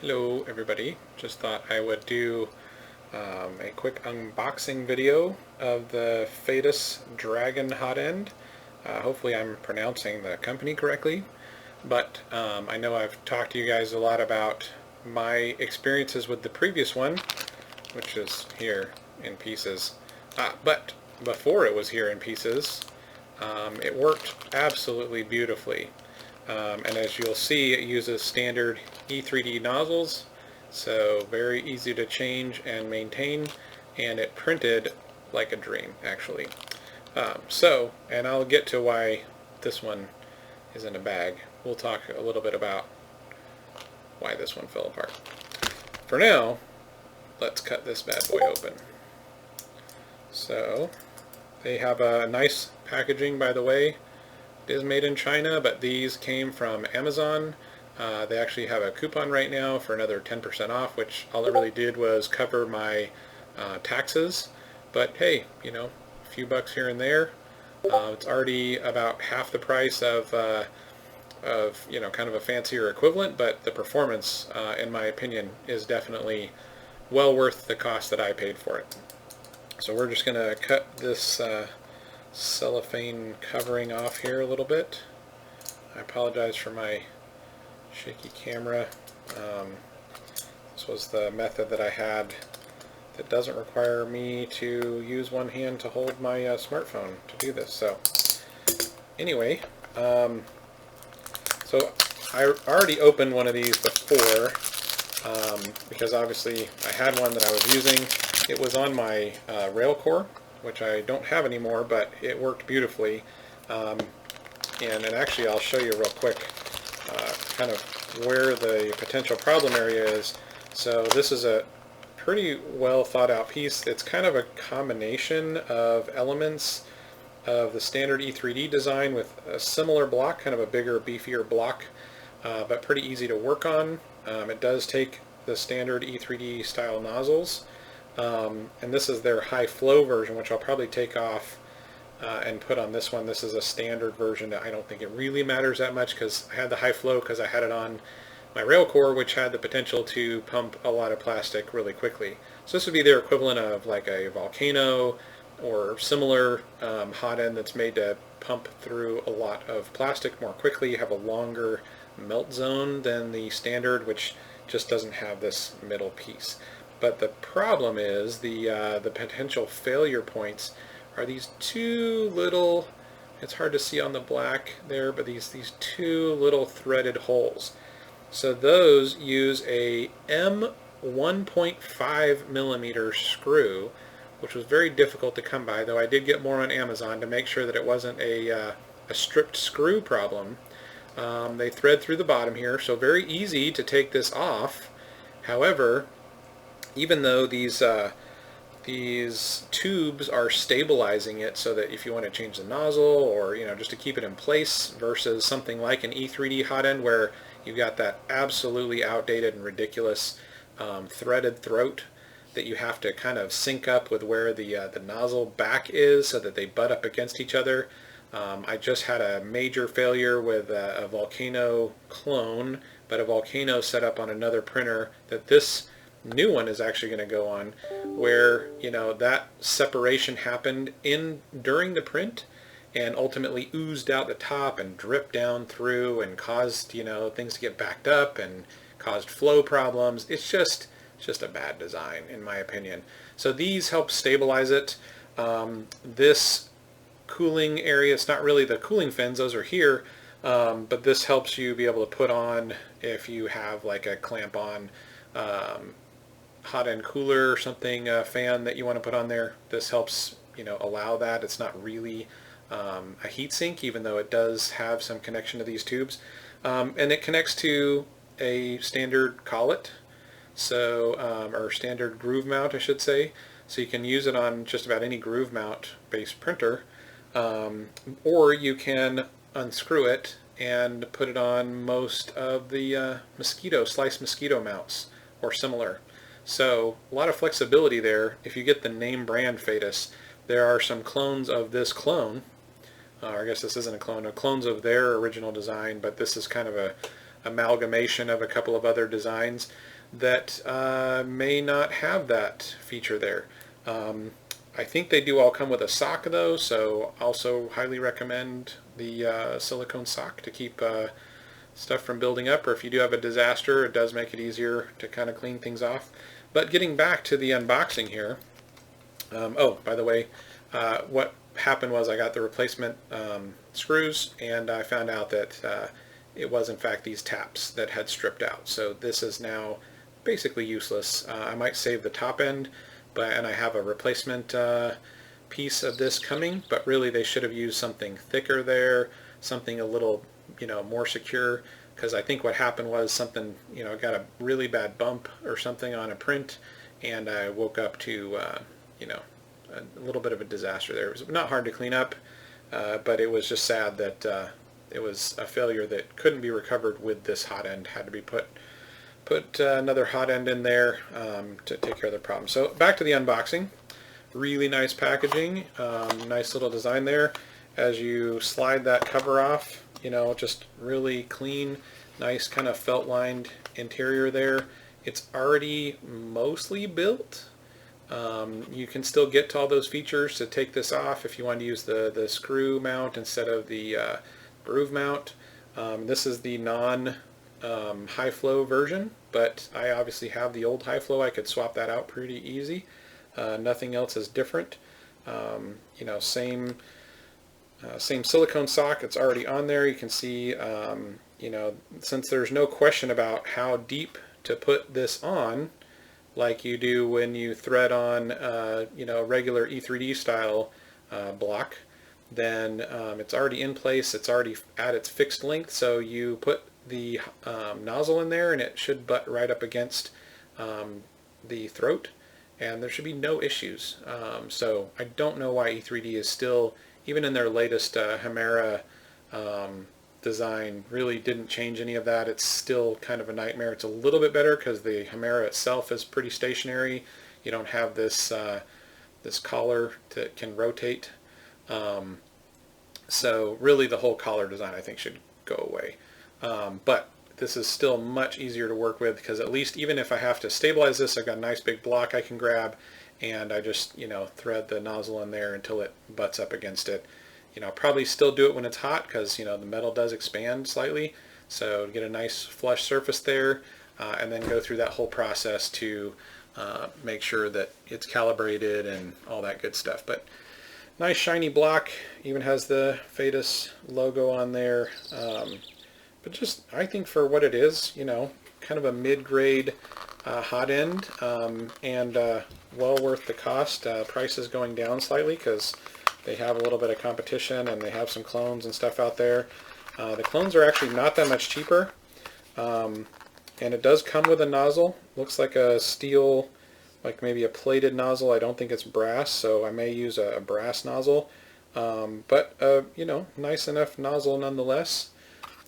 Hello everybody, just thought I would do a quick unboxing video of the Phaetus Dragon Hotend. Hopefully I'm pronouncing the company correctly, but I know I've talked to you guys a lot about my experiences with the previous one, which is here in pieces. But before it was here in pieces, it worked absolutely beautifully. And as you'll see, it uses standard E3D nozzles, so very easy to change and maintain, and it printed like a dream, actually. And I'll get to why this one is in a bag. We'll talk a little bit about why this one fell apart. For now, let's cut this bad boy open. So, they have a nice packaging, by the way. It is made in China, but these came from Amazon. They actually have a coupon right now for another 10% off, which all it really did was cover my taxes. But hey, you know, a few bucks here and there. It's already about half the price of you know, kind of a fancier equivalent, but the performance, in my opinion, is definitely well worth the cost that I paid for it. So we're just going to cut this cellophane covering off here a little bit. I apologize for my shaky camera. This was the method that I had that doesn't require me to use one hand to hold my smartphone to do this. So anyway, so I already opened one of these before because obviously I had one that I was using. It was on my rail core, which I don't have anymore, but it worked beautifully. And actually I'll show you real quick kind of where the potential problem area is. So this is a pretty well thought out piece. It's kind of a combination of elements of the standard E3D design with a similar block, kind of a bigger, beefier block, but pretty easy to work on. It does take the standard E3D style nozzles. And this is their high flow version, which I'll probably take off and put on this one. This is a standard version that I don't think it really matters that much because I had the high flow because I had it on my rail core, which had the potential to pump a lot of plastic really quickly. So this would be their equivalent of like a Volcano or similar Hotend that's made to pump through a lot of plastic more quickly. You have a longer melt zone than the standard, which just doesn't have this middle piece. But the problem is the potential failure points are these two little, it's hard to see on the black there, but these two little threaded holes. So those use a M1.5 millimeter screw, which was very difficult to come by, though I did get more on Amazon to make sure that it wasn't a stripped screw problem. They thread through the bottom here, so very easy to take this off. However, even though these tubes are stabilizing it so that if you want to change the nozzle or, you know, just to keep it in place versus something like an E3D Hotend where you've got that absolutely outdated and ridiculous threaded throat that you have to kind of sync up with where the nozzle back is so that they butt up against each other. I just had a major failure with a Volcano clone, but a Volcano set up on another printer that this new one is actually going to go on, where, you know, that separation happened during the print and ultimately oozed out the top and dripped down through and caused, you know, things to get backed up and caused flow problems. It's just a bad design in my opinion. So these help stabilize it. This cooling area, it's not really the cooling fins, those are here, but this helps you be able to put on if you have like a clamp on Hotend cooler or something, fan that you want to put on there. This helps, you know, allow that. It's not really a heat sink, even though it does have some connection to these tubes. And it connects to a standard collet, so or standard groove mount, I should say. So you can use it on just about any groove mount based printer, or you can unscrew it and put it on most of the sliced mosquito mounts or similar. So a lot of flexibility there. If you get the name brand Phaetus, there are some clones of this clone, or I guess this isn't a clone, clones of their original design, but this is kind of amalgamation of a couple of other designs that may not have that feature there. I think they do all come with a sock though, so also highly recommend the silicone sock to keep stuff from building up, or if you do have a disaster, it does make it easier to kind of clean things off. But getting back to the unboxing here, oh, by the way, what happened was I got the replacement screws, and I found out that it was in fact these taps that had stripped out. So this is now basically useless. I might save the top end, and I have a replacement piece of this coming, but really they should have used something thicker there, something a little, more secure, because I think what happened was something, got a really bad bump or something on a print, and I woke up to, a little bit of a disaster there. It was not hard to clean up, but it was just sad that it was a failure that couldn't be recovered with this hot end. Had to be put another hot end in there to take care of the problem. So back to the unboxing. Really nice packaging, nice little design there. As you slide that cover off, just really clean, nice kind of felt lined interior there. It's already mostly built. You can still get to all those features to take this off if you want to use the screw mount instead of the groove mount. This is the non high flow version, but I obviously have the old high flow. I could swap that out pretty easy. Nothing else is different. Same silicone sock. It's already on there. You can see, since there's no question about how deep to put this on, like you do when you thread on, regular E3D style block, then it's already in place. It's already at its fixed length. So you put the nozzle in there, and it should butt right up against the throat, and there should be no issues. So I don't know why E3D is still, even in their latest Hemera design, really didn't change any of that. It's still kind of a nightmare. It's a little bit better because the Hemera itself is pretty stationary. You don't have this this collar that can rotate. So really the whole collar design I think should go away. But this is still much easier to work with because at least even if I have to stabilize this, I've got a nice big block I can grab, and I just, thread the nozzle in there until it butts up against it. Probably still do it when it's hot because, the metal does expand slightly. So get a nice flush surface there, and then go through that whole process to make sure that it's calibrated and all that good stuff. But nice shiny block, even has the Phaetus logo on there. But just, I think for what it is, kind of a mid-grade hot end, and well worth the cost. Price is going down slightly because they have a little bit of competition and they have some clones and stuff out there. The clones are actually not that much cheaper, and it does come with a nozzle. Looks like a steel, like maybe a plated nozzle. I don't think it's brass, so I may use a brass nozzle, but nice enough nozzle nonetheless.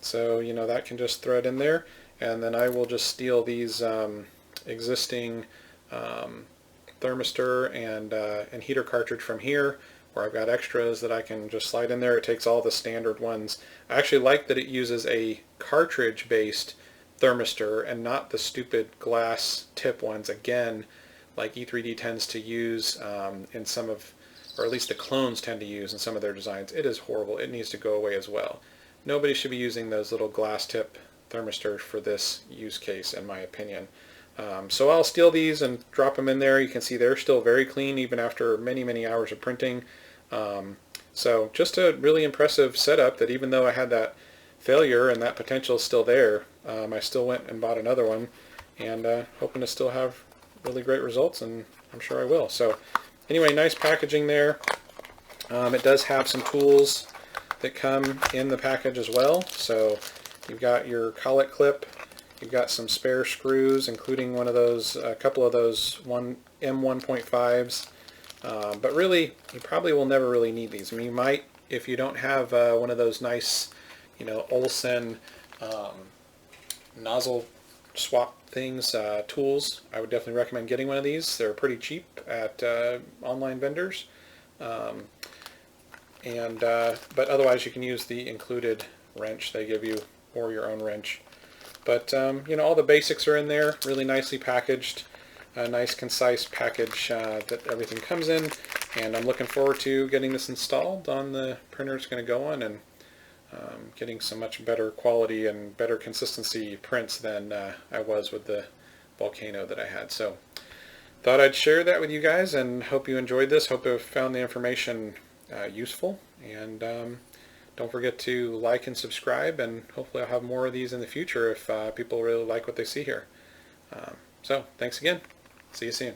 So that can just thread in there, and then I will just steal these existing thermistor and heater cartridge from here, where I've got extras that I can just slide in there. It takes all the standard ones. I actually like that it uses a cartridge based thermistor and not the stupid glass tip ones, again, like E3D tends to use in some of, or at least the clones tend to use in some of their designs. It is horrible. It needs to go away as well. Nobody should be using those little glass tip thermistors for this use case, in my opinion. So I'll steal these and drop them in there. You can see they're still very clean even after many, many hours of printing. So just a really impressive setup that even though I had that failure and that potential is still there, I still went and bought another one, and hoping to still have really great results, and I'm sure I will. So anyway, nice packaging there. It does have some tools that come in the package as well. So you've got your collet clip, you've got some spare screws, including one of those, a couple of those M1.5s. But really, you probably will never really need these. I mean, you might if you don't have one of those nice, Olsen nozzle swap things, tools. I would definitely recommend getting one of these. They're pretty cheap at online vendors. But otherwise you can use the included wrench they give you, or your own wrench. But all the basics are in there, really nicely packaged, a nice concise package that everything comes in, and I'm looking forward to getting this installed on the printer it's going to go on, and getting some much better quality and better consistency prints than I was with the Volcano that I had. So thought I'd share that with you guys, and hope you enjoyed this. Hope you found the information useful, and don't forget to like and subscribe, and hopefully I'll have more of these in the future if people really like what they see here. So thanks again. See you soon.